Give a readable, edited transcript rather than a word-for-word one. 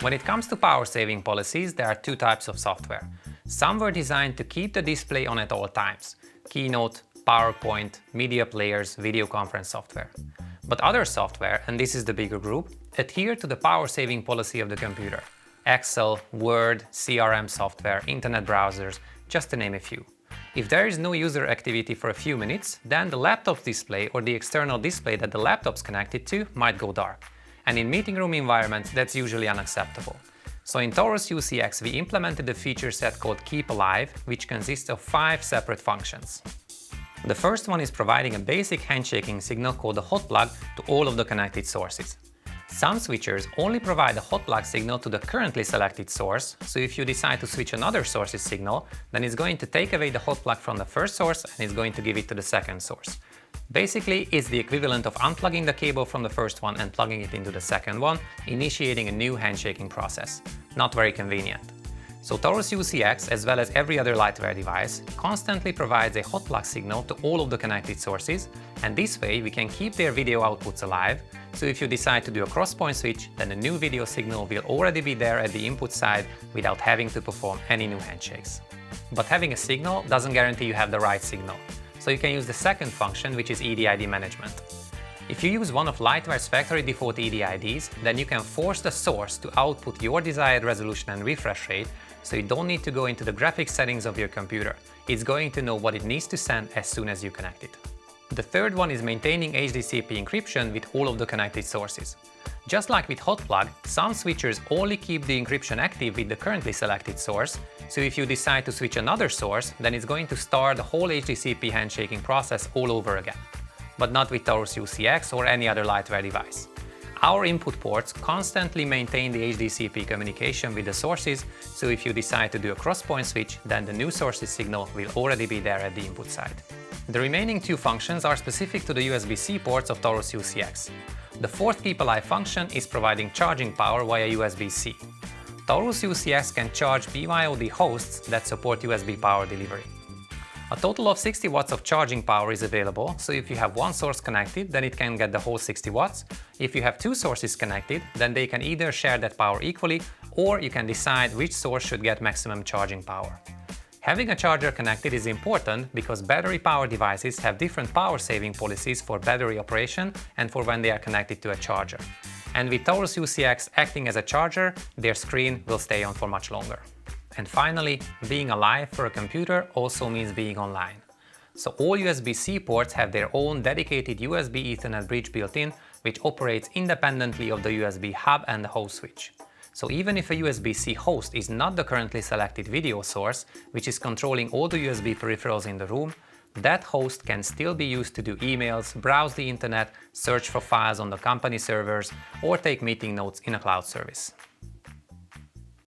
When it comes to power saving policies, there are two types of software. Some were designed to keep the display on at all times. Keynote, PowerPoint, media players, video conference software. But other software, and this is the bigger group, adhere to the power saving policy of the computer. Excel, Word, CRM software, internet browsers, just to name a few. If there is no user activity for a few minutes, then the laptop display or the external display that the laptop's connected to might go dark. And in meeting room environments, that's usually unacceptable. So in Taurus UCX, we implemented a feature set called Keep Alive, which consists of 5 separate functions. The first one is providing a basic handshaking signal called a hot plug to all of the connected sources. Some switchers only provide a hot plug signal to the currently selected source, so if you decide to switch another source's signal, then it's going to take away the hot plug from the first source and it's going to give it to the second source. Basically, it's the equivalent of unplugging the cable from the first one and plugging it into the second one, initiating a new handshaking process. Not very convenient. So Taurus UCX, as well as every other Lightware device, constantly provides a hot plug signal to all of the connected sources, and this way we can keep their video outputs alive, so if you decide to do a Crosspoint Switch, then a new video signal will already be there at the input side without having to perform any new handshakes. But having a signal doesn't guarantee you have the right signal, so you can use the second function, which is EDID Management. If you use one of Lightware's factory default EDIDs, then you can force the source to output your desired resolution and refresh rate, so you don't need to go into the graphics settings of your computer. It's going to know what it needs to send as soon as you connect it. The third one is maintaining HDCP encryption with all of the connected sources. Just like with Hotplug, some switchers only keep the encryption active with the currently selected source, so if you decide to switch another source, then it's going to start the whole HDCP handshaking process all over again. But not with Taurus UCX or any other Lightware device. Our input ports constantly maintain the HDCP communication with the sources, so if you decide to do a Crosspoint Switch, then the new source's signal will already be there at the input side. The remaining 2 functions are specific to the USB-C ports of Taurus UCX. The fourth Keep Alive function is providing charging power via USB-C. Taurus UCX can charge BYOD hosts that support USB power delivery. A total of 60 watts of charging power is available, so if you have one source connected, then it can get the whole 60 watts. If you have 2 sources connected, then they can either share that power equally, or you can decide which source should get maximum charging power. Having a charger connected is important because battery-powered devices have different power-saving policies for battery operation and for when they are connected to a charger. And with Taurus UCX acting as a charger, their screen will stay on for much longer. And finally, being alive for a computer also means being online. So all USB-C ports have their own dedicated USB Ethernet bridge built in, which operates independently of the USB hub and the host switch. So even if a USB-C host is not the currently selected video source, which is controlling all the USB peripherals in the room, that host can still be used to do emails, browse the internet, search for files on the company servers, or take meeting notes in a cloud service.